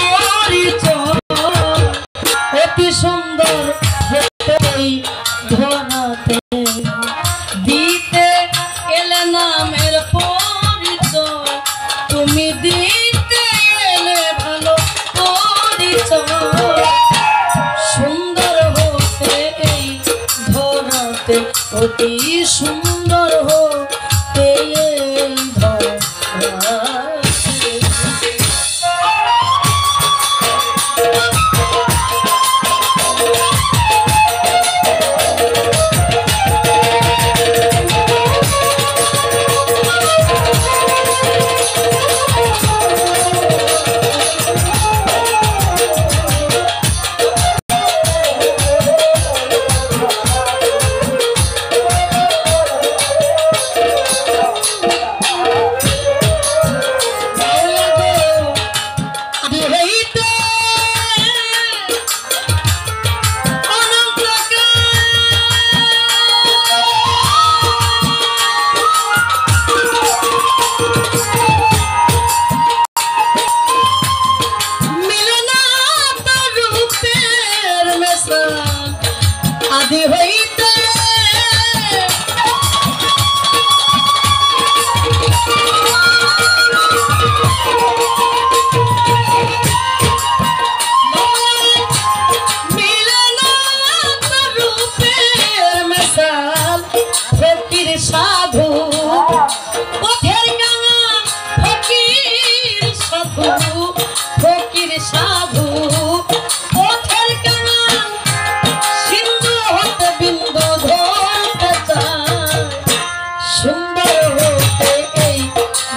পরিচয় অতি সুন্দর হতেই ধরাতে দিতে এলে নামের পরিচয় তুমি দিতে এলে ভালো পরিচয় সুন্দর হতে এই ধরাতে অতি সুন্দর হতে এই ধরাতে आदि हईते फकीर साधु पथेर गाना फकीर साधु फकीर साधु पथेर गाना सिंधु होते बिंदु धरते चाय सुंदर होते এই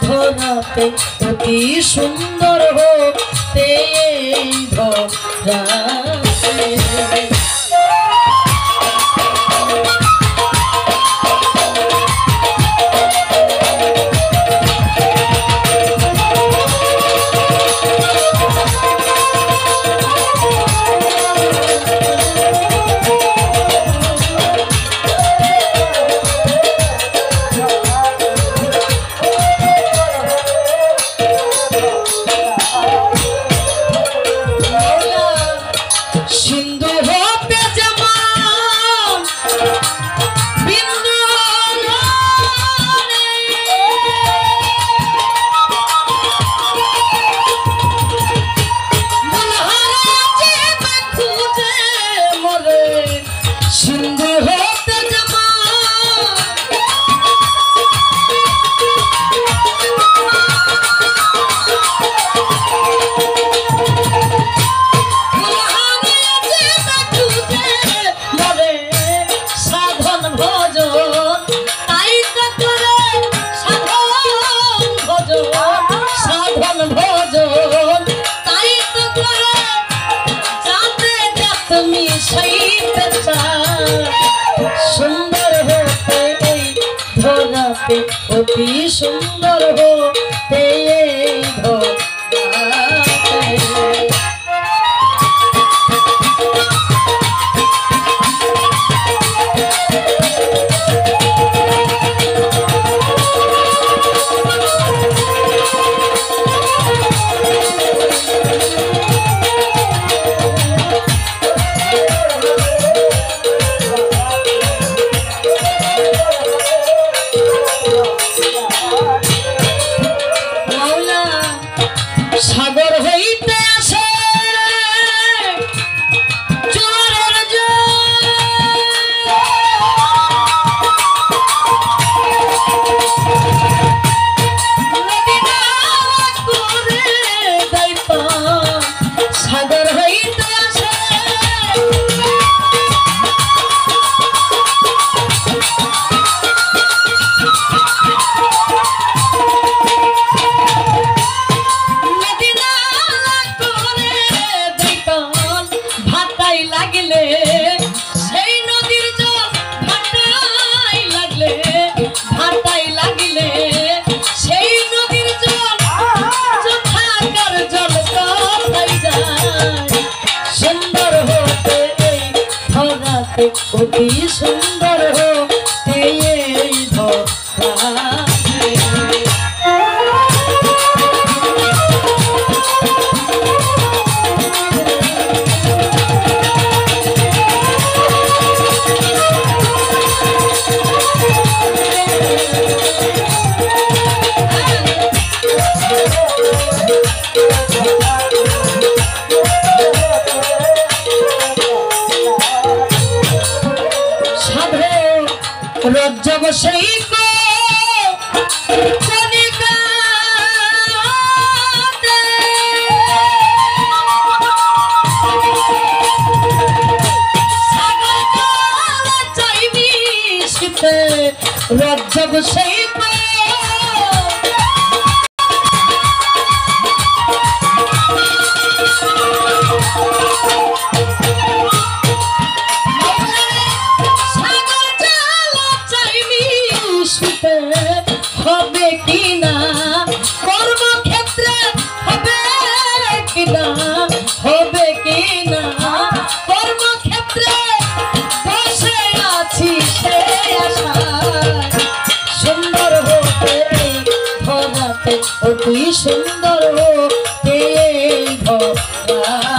ধরাতে অতি সুন্দর হতে এই ধরাতে सिंधु होते जमान बिंदु मनहारा जीव खूजे मरे सिंधु होते जमान सुंदर होते धराते अति सुंदर होते धराते सागर हईते आसे जोरेर सागर हईते आसे लागले সেই নদীর জল ভাটাই লাগলে ভাটাই লাগলে সেই নদীর জল যথাকার জল কোথায় যায় সুন্দর হতে এই ধরাতে অতি সুন্দর হতে এই ধরাতে সব সেই হবে কিনা কর্মক্ষেত্রে হবে কিনা হবে কিনা কর্মক্ষেত্রে বসে আছি সে আশায় সুন্দর হতে ধরাতে অতি সুন্দর হতে ধরাতে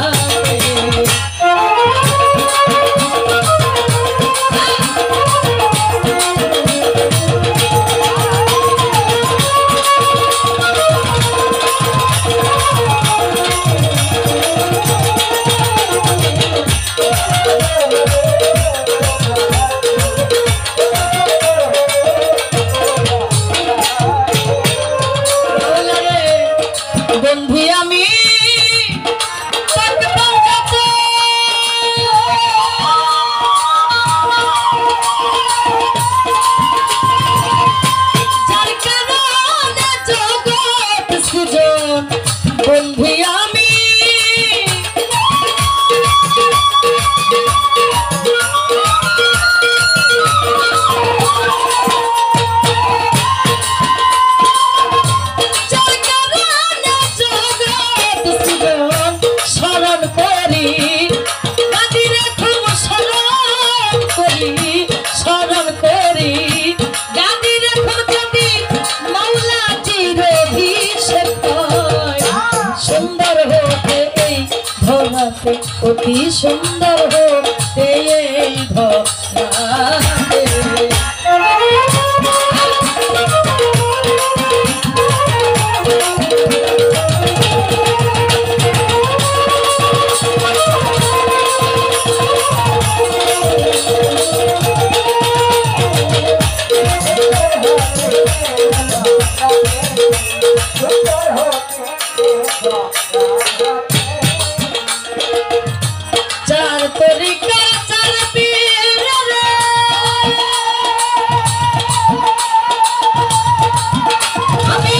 বন্ধু আমি যার কারণে জগৎ সৃজন বন্ধু আমি অতি সুন্দর হতে ধরাতে চার তরিকা চার পীর রে আমি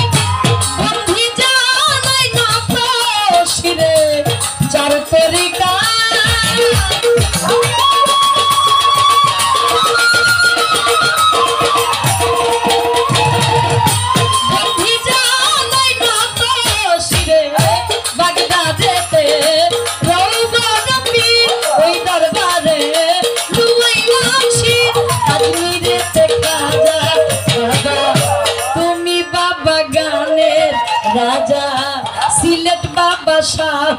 বন্ধু জানাই না তো শিরে চার তরিকা বন্ধু জানাই না তো শিরে বাগদাদেতে তুমি বাবা গানের রাজা সিলেট বাবা শাহ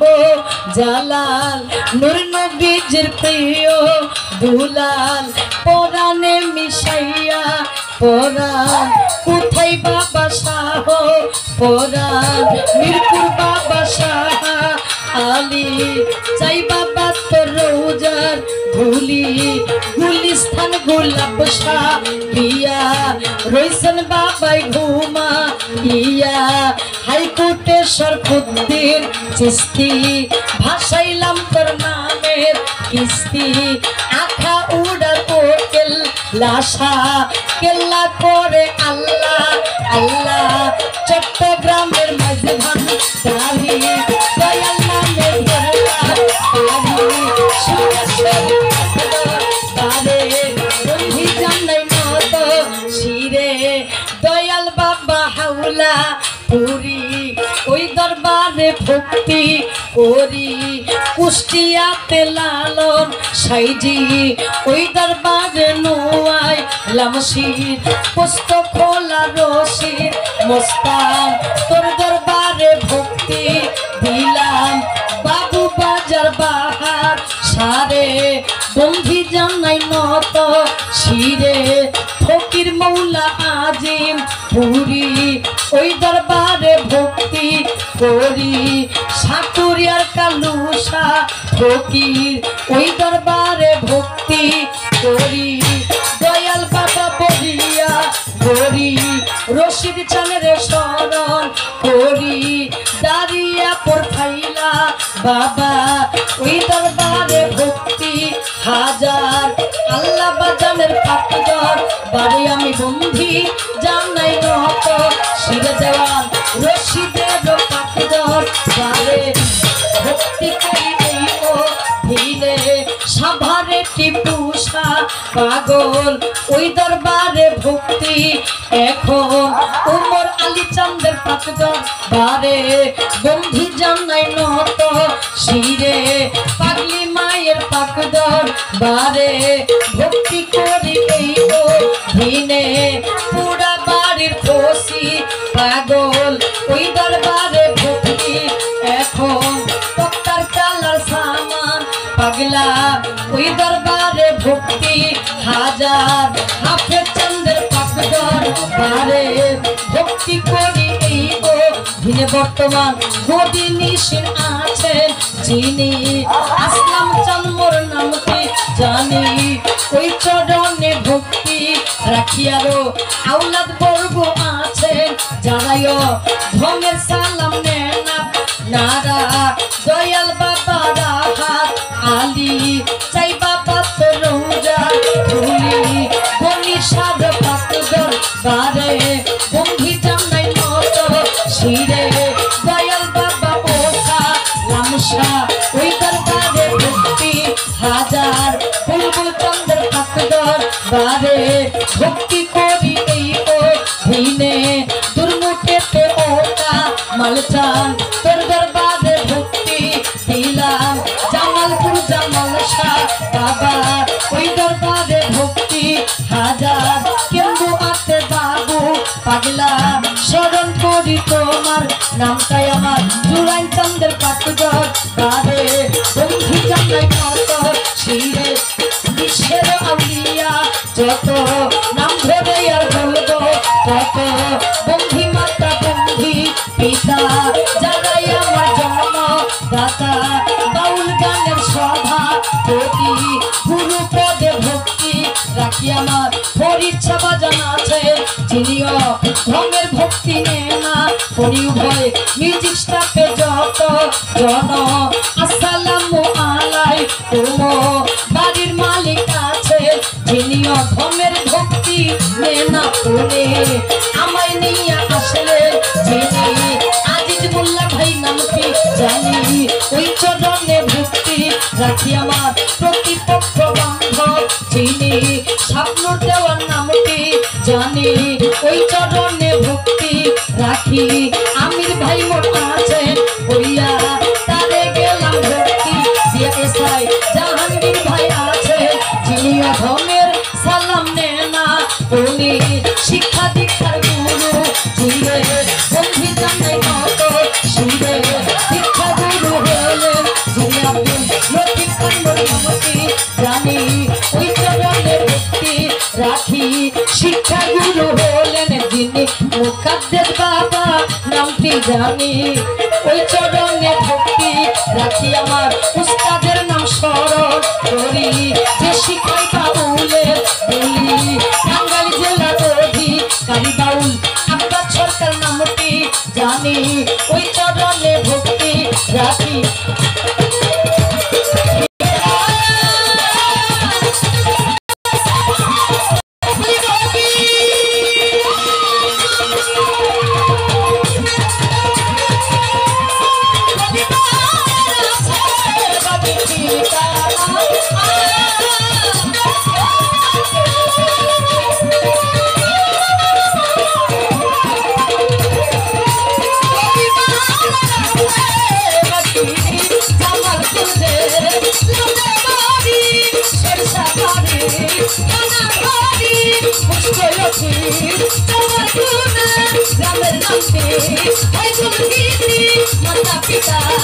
জালাল নূর নবীজির প্রিয় দুলাল পরাণে মিশাইয়া পরাণ কোথায় বাবা শাহ পরাণ মিরপুর বাবা শাহ আলী চাই বাবা তোর রোজার ধুলি গুলিস্থান গোলাপ শাহ বিয়া রইসন বাবাই ঘুমা ইয়া হাইকোর্টে শরফুদ্দিন চিস্তি ভাসাইলাম তোর নামের কিস্তি আখা উড়ার কোকেল লাশা কেল্লা করে আল্লাহ আল্লাহ চট্টগ্রামের মাঝধান দাহি দয়াল নামের দয়াল বাবা হাওলা পুরি ওই দরবারে ভক্তি করি কুষ্টিয়াতে লালন সাইজি ওই দরবারে নোয়াই লামশির পোস্ত খোলা রশির মোস্তান তোর দরবারে ভক্তি দিলাম বাবু বাজার বাহার সারে বন্ধি জানাই নত শিরে ফকির মৌলা আজিম পুরি ওই দরবারে ভক্তি করি সাতুরিয়ার কালুসা ফকির ওই দরবারে ভক্তি করি দয়াল বাবা বলিয়া করি রশিদ চানের শরণ করি দাঁড়িয়া পড়াইলা বাবা ওই দরবারে ভক্তি হাজার আল্লাহ বাজানের পাকদর বারে আমি বন্ধি জানাই নত শিরে দেওয়ান রশিদের পাকদর বারে ভক্তি করি এই ও ধীরে সাভারে টিপুষা পাগল ওই দরবারে ভক্তি এখন উমর আলী চান্দের পাকদর বারে বন্ধি জানাই নত শিরে পাগলি মায়ের পাকদর বারে ভক্তি করি এই ও দিনে পুরা বাড়ির খুশি পাগল ওই দরবারে ভক্তি এখন পক্কার কালার সামান পাগলা ওই দরবারে ভক্তি হাজার হাফেজ চন্দ্রের পাকদর বারে ভক্তি করি এই ও দিনে বর্তমান গদি নিশিন আছেন যিনি আসলাম চাঁদমোর নামটি জানি ওই চরণে ভক্তি রাখিয়ারো আওলাদ বর্গ আছেন যারাইও ধমের সালাম নেনা নারা দয়াল বাবা রাহাত আলী চাই বাবা তো রৌজা ধুলি বনি সাদ পাকদর বারে বন্ধি জানাই মত শিরে দয়াল বাবা ওকা লামসা ওই দরবারে ভক্তি হাজার বুলবুল চন্দ্র পাকদর বারে ভক্তি করি এই ও দিনে দুর্মুখেতে ওকা মালচান তোর দরবারে ভক্তি দিলাম জামালপুর জামাল শাহ বাবা ওই দরবারে ভক্তি হাজার কেন্দু আতে বাবু পাগলা স্মরণ করি তোমার নামটাই আমার জুরাইন চন্দ্রের পাকদর বারে বন্ধু জানাই কত শিরে বিশ্বের আউলিয়া যত নাম ধরে আর বলবো তত বন্ধি মাতা বন্ধি পিতা যারাই আমার জন্ম দাতা বাউল গানের সভা প্রতি গুরু পদে ভক্তি রাখি আমার পরীক্ষা বাজান আছে যিনিও ধর্মের ভক্তি নেনা পরি উভয় মিউজিক স্টাফে যত জন আসসালামু আলাইকুম বাড়ির মালিক আছে যিনিও ধর্মের ভক্তি নেনা পরে আমায় নিয়ে আসলে যিনি আজিজ মোল্লা ভাই নামটি জানি ওই চরণে ভক্তি রাখি আমার প্রতিপক্ষ বান্ধব যিনি স্বপ্নর দেওয়ার নামটি জানি ওই চরণে ভক্তি রাখি আমির ভাই মোট আছেন ওইয়া তারে গেলাম ভক্তি দিয়ে এসাই জাহাঙ্গীর ভাই আছে যিনি ধর্মের সালাম নেনা উনি শিক্ষা দীক্ষার গুরু জিরে বন্ধি জানাই কত শিরে শিক্ষা গুরু হলেন যিনি আব্দুল লতিফ খানের নামটি জানি ওই চরণে ভক্তি রাখি শিক্ষা গুরু হলেন যিনি মুকাদ্দেস বাবা নামটি জানি ওই চরণে ভক্তি রাখি আমার উস্তাদের নাম স্মরণ করি যে শিখাই বাউলের বলি টাঙ্গাইল জেলার অধিকারী বাউল আব্বাস সরকার নামটি জানি ওই চরণে ভক্তি রাখি Mata pitar,